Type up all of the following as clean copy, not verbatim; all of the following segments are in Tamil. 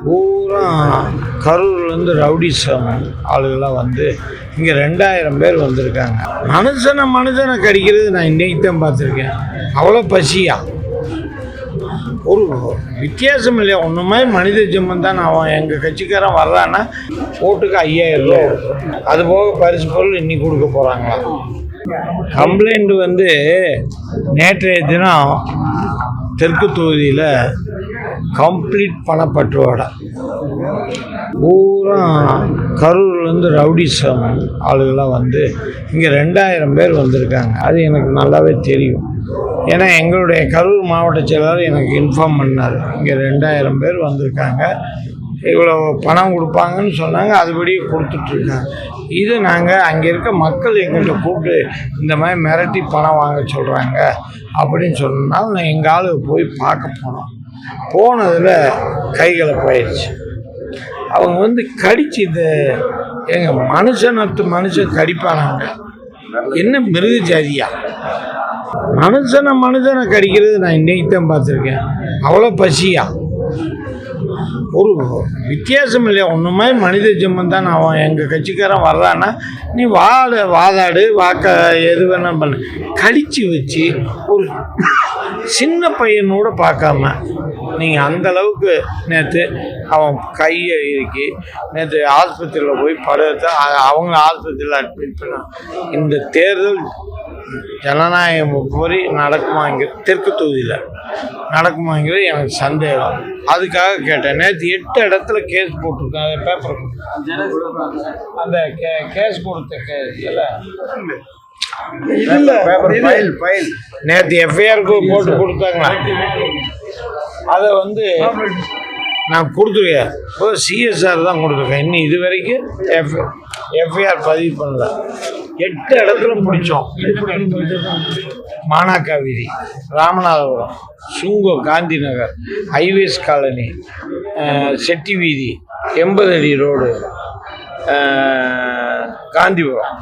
பூரா கரூர்லேருந்து ரவுடிசம் ஆளுகளாக வந்து இங்கே 2000 பேர் வந்திருக்காங்க. மனுஷனை கடிக்கிறது நான் இன்றைக்கி தான் பார்த்துருக்கேன். அவ்வளோ பசியா, ஒரு வித்தியாசம் இல்லையா? ஒன்றுமே மனித ஜென்மம் தான். அவன் எங்கள் கட்சிக்காரன் வர்றான்னா ஓட்டுக்கு 5000 ரூபா, அதுபோக பரிசு பொருள் இன்னி கொடுக்க போகிறாங்களா? கம்ப்ளைண்ட் வந்து நேற்றைய தினம் தெற்கு தொகுதியில் கம்ப்ளீட் பணப்பட்டுவாடா. பூரா கரூர்லேருந்து ரவுடிசம் ஆளுகளாக வந்து இங்கே 2000 பேர் வந்திருக்காங்க. அது எனக்கு நல்லாவே தெரியும். ஏன்னா எங்களுடைய கரூர் மாவட்ட செயலாளர் எனக்கு இன்ஃபார்ம் பண்ணார், இங்கே 2000 பேர் வந்திருக்காங்க, இவ்வளோ பணம் கொடுப்பாங்கன்னு சொன்னாங்க, அதுபடி கொடுத்துட்ருக்காங்க. இது நாங்கள் அங்கே இருக்க மக்கள் எங்கள்கிட்ட கூப்பிட்டு இந்த மாதிரி மிரட்டி பணம் வாங்க சொல்கிறாங்க அப்படின்னு சொன்னால் நான் எங்கள் ஆளு போய் பார்க்க போனதில் கைகளை போயிடுச்சு. அவங்க வந்து கடிச்சு இந்த எங்கள் மனுஷன் கடிப்பானாங்க. என்ன மிருக ஜாதியா? மனுஷனை கடிக்கிறது நான் இன்றைக்கி தான் பார்த்துருக்கேன். அவ்வளோ பசியா, ஒரு வித்தியாசம் இல்லையா? ஒன்றுமே மனித ஜென்மம் தான். அவன் எங்கள் கட்சிக்காரன் வர்றான்னா நீ வாதாடு எது வேணால் பண்ணு. கடிச்சு வச்சு ஒரு சின்ன பையனோட பார்க்காம நீங்கள் அந்தளவுக்கு நேற்று அவன் கையை இறுக்கி நேற்று ஆஸ்பத்திரியில் போய் படுத்த அவங்க ஆஸ்பத்திரியில் அட்மிட் பண்ணான். இந்த தேர்தல் ஜனநாயகம் கோரி நடக்குமாங்கிற தெற்கு தொகுதியில் நடக்குமாங்கிறது எனக்கு சந்தேகம். அதுக்காக கேட்டேன். நேற்று 8 இடத்துல கேஸ் போட்டிருக்கேன். அதை பேப்பர் அந்த கேஸ் கொடுத்த கேஸ் நேற்று எஃப்ஐஆர் போட்டு கொடுத்தாங்களா? அதை வந்து நான் கொடுத்துருக்கேன். இப்போ சிஎஸ்ஆர் தான் கொடுத்துருக்கேன். இன்னும் இது வரைக்கும் எஃப்ஐஆர் பதிவு பண்ணல. 8 இடத்துல பிடிச்சோம். மானாக்கா வீதி, ராமநாதபுரம், சுங்கோ, காந்தி நகர், ஹைவேஸ் காலனி, செட்டி வீதி, 80 அடி ரோடு, காந்திபுரம்,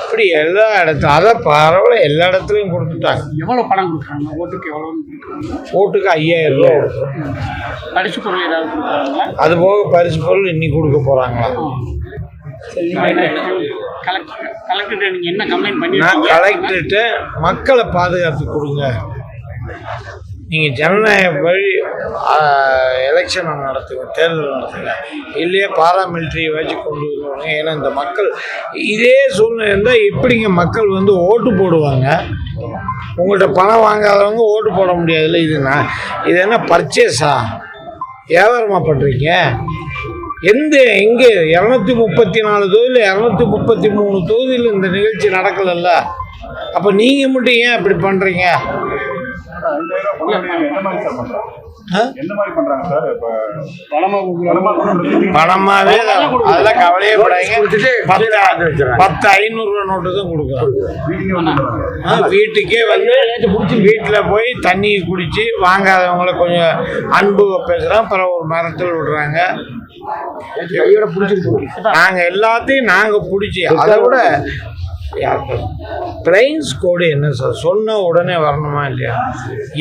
இப்படி எல்லா இடத்துல அதை பரவாயில்ல எல்லா இடத்துலையும் கொடுத்துட்டாங்க. எவ்வளோ பணம் கொடுக்குறாங்க? ஓட்டுக்கு எவ்வளோ? ஓட்டுக்கு 5000 ரூபா. பரிசு பொருள் ஏதாவது கொடுக்குறாங்களா? அது போக பரிசு பொருள் இன்னி கொடுக்க போகிறாங்களா? கலெக்டர்கிட்ட நீங்கள் என்ன கம்ப்ளைண்ட் பண்ணி? நான் கலெக்டர்கிட்ட மக்களை பாதுகாத்து கொடுங்க, நீங்கள் ஜனநாயக வழி எலெக்ஷனை நடத்துங்க, தேர்தல் நடத்துங்க, இல்லையே பாராமிலிட்டரியை வச்சு கொண்டு வருவாங்க. ஏன்னா இந்த மக்கள் இதே சூழ்நிலை இருந்தால் எப்படிங்க மக்கள் வந்து ஓட்டு போடுவாங்க? உங்கள்கிட்ட பணம் வாங்காதவங்க ஓட்டு போட முடியாதுல்ல. இது என்ன பர்ச்சேஸா? வியாபாரமாக பண்ணுறீங்க? எங்கே 234 தொகுதியில் 233 தொகுதியில் இந்த நிகழ்ச்சி நடக்கலல்ல. அப்போ நீங்கள் மட்டும் ஏன் அப்படி பண்ணுறீங்க? பணமாவே அதெல்லாம் கவலையே படாங்க. 10,500 ரூபா நோட்டு தான் கொடுக்குறோம். வீட்டுக்கே வந்து வீட்டில் போய் தண்ணி குடிச்சு வாங்காதவங்கள கொஞ்சம் அன்பு பேசுகிறோம். அப்புறம் ஒரு மரத்தில் விடுறாங்க. நாங்கள் எல்லாத்தையும் நாங்கள் பிடிச்சி அதை விட பிளைன்ஸ் கோடு என்ன சார் சொன்ன உடனே வரணுமா இல்லையா?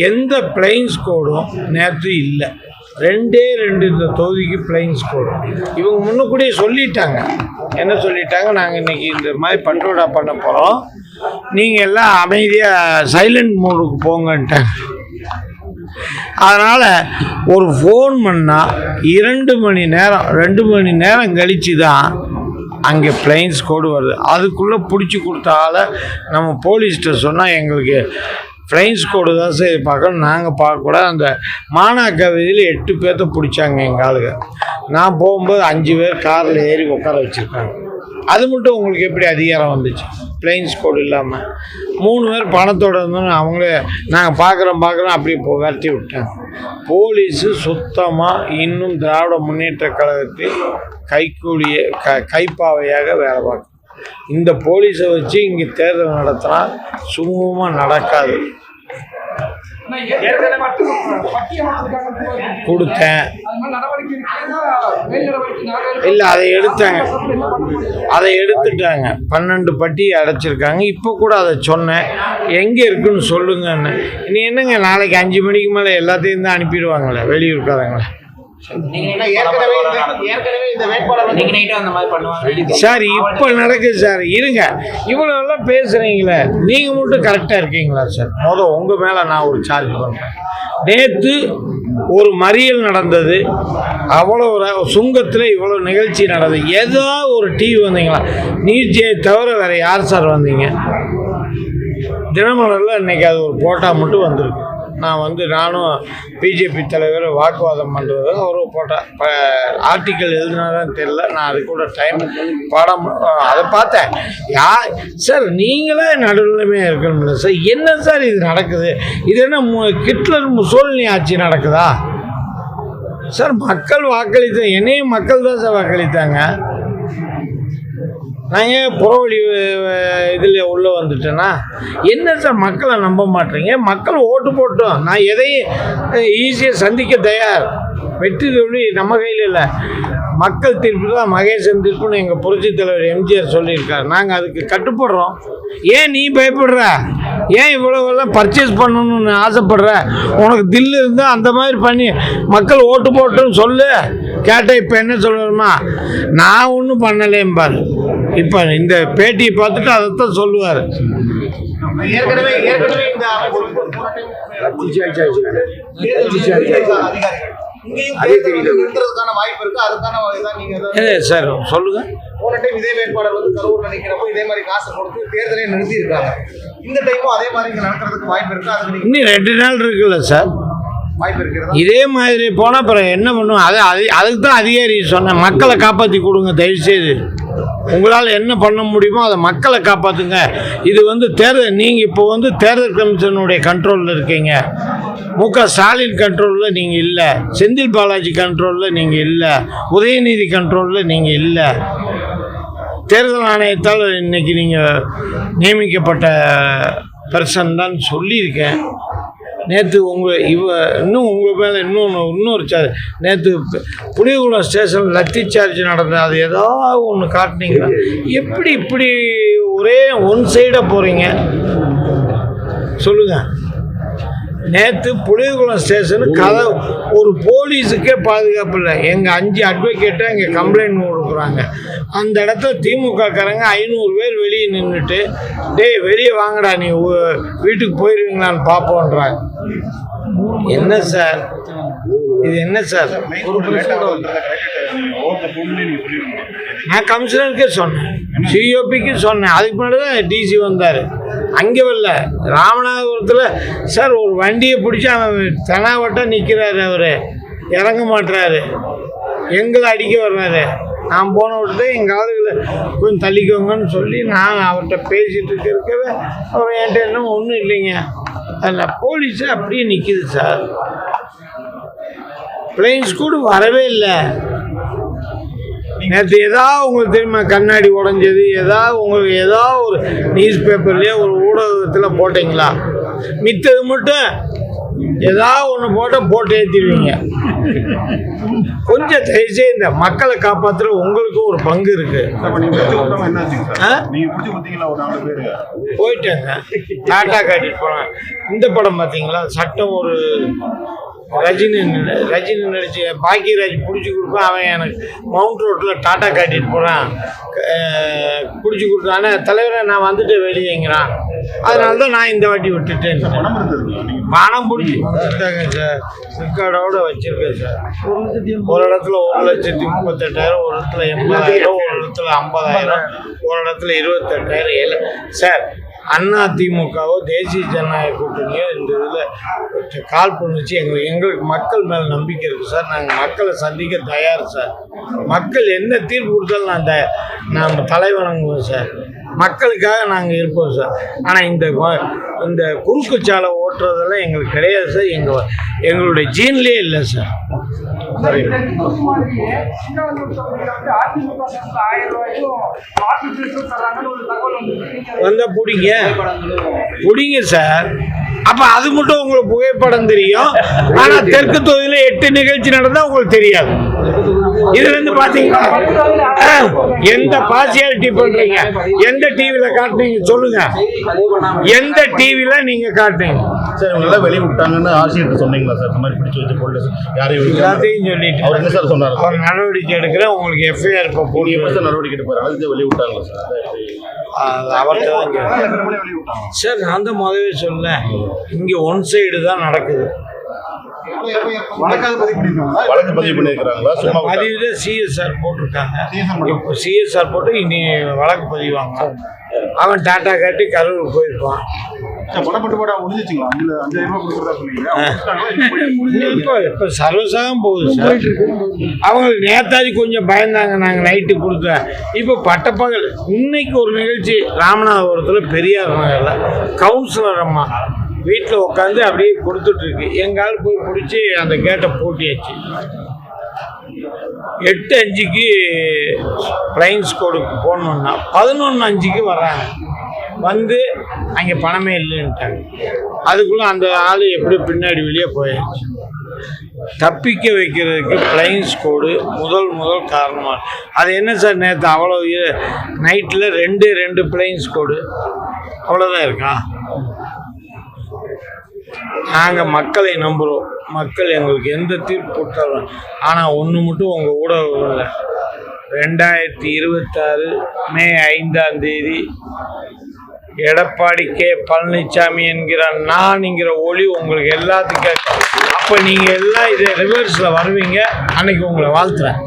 எந்த பிளைன்ஸ் கோடும் நேற்று இல்லை. 2 இந்த தொகுதிக்கு பிளைன்ஸ் கோடு இவங்க முன்னக்கூடியே சொல்லிட்டாங்க. என்ன சொல்லிட்டாங்க? நாங்கள் இன்றைக்கி இந்த மாதிரி பண்ரோடா பண்ண போகிறோம், நீங்கள் எல்லாம் அமைதியாக சைலண்ட் மோடுக்கு போங்கன்ட்டாங்க. அதனால் ஒரு ஃபோன் பண்ணால் 2 மணி நேரம் கழித்து தான் அங்கே பிளைன்ஸ் கோடு வருது. அதுக்குள்ளே பிடிச்சி கொடுத்தால நம்ம போலீஸ்கிட்ட சொன்னால் எங்களுக்கு பிளைன்ஸ் கோடு தான் சரி பார்க்கணும், நாங்கள் பார்க்கக்கூடாது. அந்த மானாக்கா வீதியில் 8 பேர்த்த பிடிச்சாங்க எங்கள் ஆளுங்க. நான் போகும்போது 5 பேர் காரில் ஏறி உட்கார வச்சுருக்காங்க. அது மட்டும் உங்களுக்கு எப்படி அதிகாரம் வந்துச்சு? பிளைன்ஸ் கோடு இல்லாமல் 3 பேர் பணத்தோடு இருந்தோன்னு அவங்களே நாங்கள் பார்க்குறோம் அப்படியே விரட்டி விட்டாங்க. போலீஸு சுத்தமாக இன்னும் திராவிட முன்னேற்ற கழகத்தில் கைப்பாவையாக வேலை பார்க்கும். இந்த போலீஸை வச்சு இங்கே தேர்தல் நடத்தினா சுமூகமாக நடக்காது. கொடுத்தேன் இல்லை, அதை எடுத்துட்டாங்க. 12 பட்டி அடைச்சிருக்காங்க. இப்போ கூட அதை சொன்னேன், எங்கே இருக்குன்னு சொல்லுங்கன்னு. இனி என்னங்க, நாளைக்கு 5 மணிக்கு மேலே எல்லாத்தையும் தான் அனுப்பிடுவாங்களே வெளியூருக்காரங்களே. சார் இப்போ நடக்குது சார். இருங்க, இவ்வளோலாம் பேசுகிறீங்களே, நீங்கள் மட்டும் கரெக்டாக இருக்கீங்களா சார்? உங்கள் மேலே நான் ஒரு சார்ஜ் பண்ணுறேன். நேற்று ஒரு மறியல் நடந்தது, அவ்வளோ சுங்கத்தில் இவ்வளோ நிகழ்ச்சி நடந்தது. ஏதோ ஒரு டிவி வந்தீங்களா? நியூஸே தவிர வேறு யார் சார் வந்தீங்க? தினமலரில் இன்றைக்கி அது ஒரு போட்டா மட்டும் வந்திருக்கு. நானும் பிஜேபி தலைவர் வாக்குவாதம் பண்ணுறது ஒரு போட்டா ஆர்டிக்கல் எழுதினாதான் தெரியல. நான் அது கூட டைம் படம் அதை பார்த்தேன். சார் நீங்களே நடுநிலைமையாக இருக்கணும்ல சார். என்ன சார் இது நடக்குது? இது என்ன ஹிட்லர் முசோலினி ஆட்சி நடக்குதா சார்? மக்கள் வாக்களித்த என்னையும் மக்கள் தான் சார் வாக்களித்தாங்க. நான் ஏன் புறவழி இதில் உள்ளே வந்துட்டேன்னா என்ன சார்? மக்களை நம்ப மாட்டேறீங்க. மக்கள் ஓட்டு போட்டோம். நான் எதையும் ஈஸியாக சந்திக்க தயார். வெற்றி தோல்வி நம்ம கையில் இல்லை, மக்கள் தீர்ப்பு தான் மகேசன் தீர்ப்புன்னு எங்கள் புரட்சித் தலைவர் எம்ஜிஆர் சொல்லியிருக்கார். நாங்கள் அதுக்கு கட்டுப்படுறோம். ஏன் நீ பயப்படுற? ஏன் இவ்வளோவெல்லாம் பர்ச்சேஸ் பண்ணணும்னு ஆசைப்படுற? உனக்கு தில்லு இருந்தால் அந்த மாதிரி பண்ணி மக்கள் ஓட்டு போட்டுன்னு சொல்லு. கேட்டால் இப்போ என்ன சொல்லணுமா? நான் ஒன்றும் பண்ணலேம்பார். இப்போ இந்த பேட்டியை பார்த்துட்டு அதைத்தான் சொல்லுவார். ஏற்கனவே சார் சொல்லுங்க. போன டைம் இதே வேட்பாளர் கரூர்ல நிக்கிறப்போ இதே மாதிரி காசு கொடுத்து தேர்தலே நிறுத்தி இருக்காங்க. இந்த டைமும் அதே மாதிரி நடக்கிறதுக்கு வாய்ப்பு இருக்கு. அதுக்கு இன்னும் 2 நாள் இருக்குல்ல சார்? வாய்ப்பு இருக்கிறதா? இதே மாதிரி போனால் அப்புறம் என்ன பண்ணுவோம்? அதுக்கு தான் அதிகாரி சொன்னேன், மக்களை காப்பாற்றி கொடுங்க தயவுசெய்து. உங்களால் என்ன பண்ண முடியுமோ அதை மக்களை காப்பாற்றுங்க. இது தேர்தல், நீங்கள் இப்போ தேர்தல் கமிஷனுடைய கண்ட்ரோலில் இருக்கீங்க. முக ஸ்டாலின் கண்ட்ரோலில் நீங்கள் இல்லை, செந்தில் பாலாஜி கண்ட்ரோலில் நீங்கள் இல்லை, உதயநிதி கண்ட்ரோலில் நீங்கள் இல்லை. தேர்தல் ஆணையத்தால் இன்றைக்கி நீங்கள் நியமிக்கப்பட்ட பர்சன் தான் சொல்லியிருக்கேன். நேற்று இன்னும் உங்கள் மேலே இன்னொரு சார்ஜ். நேற்று புளியகுளம் ஸ்டேஷன் லத்தி சார்ஜ் நடந்தது. அது ஏதாவது ஒன்று காட்டினீங்களா? எப்படி இப்படி ஒரே ஒன் சைடாக போகிறீங்க சொல்லுங்கள். நேற்று புளியகுளம் ஸ்டேஷனு ஒரு போலீஸுக்கே பாதுகாப்பு இல்லை. எங்கள் 5 அட்வொகேட்டை இங்கே கம்ப்ளைண்ட் கொடுக்குறாங்க. அந்த இடத்துல திமுகக்காரங்க 500 பேர் வெளியே நின்றுட்டு, டேய் வெளியே வாங்கடா, நீ வீட்டுக்கு போயிடுவீங்களான்னு பார்ப்போன்றாங்க. என்ன சார் இது? என்ன சார்? நான் கமிஷனருக்கே சொன்னேன், சிஓபிக்கு சொன்னேன். அதுக்கு முன்னாடி தான் டிசி வந்தார். அங்கே வரல, ராமநாதபுரத்தில் சார் ஒரு வண்டியை பிடிச்சி அவன் தெனாவட்டம் நிற்கிறாரு. அவர் இறங்க மாட்டுறாரு, எங்களை அடிக்க வர்றாரு. நான் போன விட்டு எங்கள் ஆளுகளை கொஞ்சம் தள்ளிக்கோங்கன்னு சொல்லி நான் அவர்கிட்ட பேசிகிட்டு இருக்கவே அவர் என்கிட்ட இன்னும் ஒன்றும் இல்லைங்க. அதில் போலீஸு அப்படியே நிற்கிது சார். பிளைன்ஸ் கூட வரவே இல்லை. நேற்று ஏதாவது உங்களுக்கு தெரியுமா? கண்ணாடி உடஞ்சது உங்களுக்கு ஏதாவது ஒரு நியூஸ் பேப்பர்லேயே ஒரு ஊடகத்தில் போட்டிங்களா? மித்தது மட்டும் ஏதாவது ஒன்று போட்டு ஏற்றிடுவீங்க. கொஞ்சம் தயவுசெய்து இந்த மக்களை காப்பாற்றுற உங்களுக்கு ஒரு பங்கு இருக்கு. போயிட்டேங்க, டாட்டா காட்டிட்டு போனேன். இந்த படம் பார்த்தீங்களா? சட்டம் ஒரு ரஜினி நடிச்சு பாக்கியராஜ் பிடிச்சி கொடுப்பான். அவன் எனக்கு மவுண்ட் ரோட்டில் டாட்டா காட்டிட்டு போகிறான், பிடிச்சி கொடுத்தான். ஆனால் தலைவரை நான் வந்துட்டு வெளியேங்கிறான். அதனால தான் நான் இந்த வாட்டி விட்டுட்டேன். பணம் பிடிச்சி கொடுத்தாங்க சார், ரெக்கார்டோடு வச்சுருக்கேன் சார். ஒரு இடத்துல 1,38,000, ஒரு இடத்துல 80,000, ஒரு இடத்துல 50,000, ஒரு இடத்துல 28,000 சார். அண்ணா திமுகவோ தேசிய ஜனநாயக கூட்டணியோ இந்த இதில் கால் பண்ணிச்சு. எங்களுக்கு மக்கள் மேலே நம்பிக்கை இருக்குது சார். நாங்கள் மக்களை சந்திக்க தயார் சார். மக்கள் என்ன தீர்ப்பு கொடுத்தாலும் நாம் தலைவணங்குவோம் சார். மக்களுக்காக நாங்கள் இருப்போம் சார். ஆனால் இந்த குறுக்கு சாலை ஓட்டுறதெல்லாம் எங்களுக்கு கிடையாது சார். எங்களுடைய ஜீன்லேயே இல்லை சார். வந்தால் பிடிங்க சார். அப்போ அது மட்டும் உங்களுக்கு புகைப்படம் தெரியும். ஆனால் தெற்கு தொகுதியில் 8 நிகழ்ச்சி நடந்தால் உங்களுக்கு தெரியாது. இதுல பார்த்தீங்கன்னா எந்த பார்சியாலிட்டி பண்றீங்க? எந்த டிவியில் காட்டுனீங்க சொல்லுங்க? எந்த டிவியில் நீங்கள் காட்டுனீங்க? சார் இவங்க எல்லாம் வெளியே விட்டாங்கன்னு ஆசிரியர்கிட்ட சொன்னீங்களா சார்? இந்த மாதிரி பிடிச்சி வச்சு போலீஸ் யாரையும் எல்லாத்தையும் சொல்லிட்டு அவர் என்ன சார் சொன்னார்? அவர் நடவடிக்கை எடுக்கிறேன், உங்களுக்கு எஃப்ஐஆர் இப்போ போட்டு எப்படி சார் நடவடிக்கை எடுப்பார்? அதுக்கு வெளியே விட்டாங்களா சார்? அவர்கிட்ட தான் கேட்குறேன். சார் நான் தான் முதவே சொல்ல, இங்கே ஒன் சைடு தான் நடக்குது. வழக்கு பதிவு பண்ணியிருக்கிறாங்களா? சும்மா பதிவு சிஎஸ்ஆர் போட்டிருக்காங்க. இப்போ சிஎஸ்ஆர் போட்டு இனி வழக்கு பதிவாங்க. அவன் டாட்டா காட்டி கரூர் போயிருப்பான். இப்போ சர்வசாகம் போகுது சார். அவங்களுக்கு நேதாஜி கொஞ்சம் பயந்தாங்க, நாங்கள் நைட்டு கொடுத்தேன். இப்போ பட்டப்பகல் இன்னைக்கு ஒரு நிகழ்ச்சி ராமநாதபுரத்தில் பெரியார் நகரில் கவுன்சிலர் அம்மா வீட்டில் உட்காந்து அப்படியே கொடுத்துட்ருக்கு. எங்கால் போய் பிடிச்சி அந்த கேட்டை பூட்டியாச்சு. 8:05 ஃப்ளைங் ஸ்குவாடுக்கு போகணுன்னா 11:05 வர்றாங்க. வந்து அங்கே பணமே இல்லைன்ட்டாங்க. அதுக்குள்ளே அந்த ஆள் எப்படி பின்னாடி வெளியே போயாச்சு. தப்பிக்க வைக்கிறதுக்கு ஃப்ளைங் ஸ்குவாடு முதல் காரணமாக. அது என்ன சார், நேற்று அவ்வளோ நைட்டில் 2 ஃப்ளைங் ஸ்குவாடு அவ்வளோதான் இருக்கா? நாங்கள் மக்களை நம்புகிறோம். மக்கள் எங்களுக்கு எந்த தீர்ப்பு கொடுத்தாலும். ஆனால் ஒன்று மட்டும் உங்கள் ஊடகம் 2026 மே 5 எடப்பாடி கே பழனிசாமி என்கிற நான்ங்கிற ஒளி உங்களுக்கு எல்லாத்துக்கும். அப்போ நீங்கள் எல்லாம் இதே ரிவர்ஸில் வருவீங்க. அன்னைக்கு உங்களை வாழ்த்துறேன்.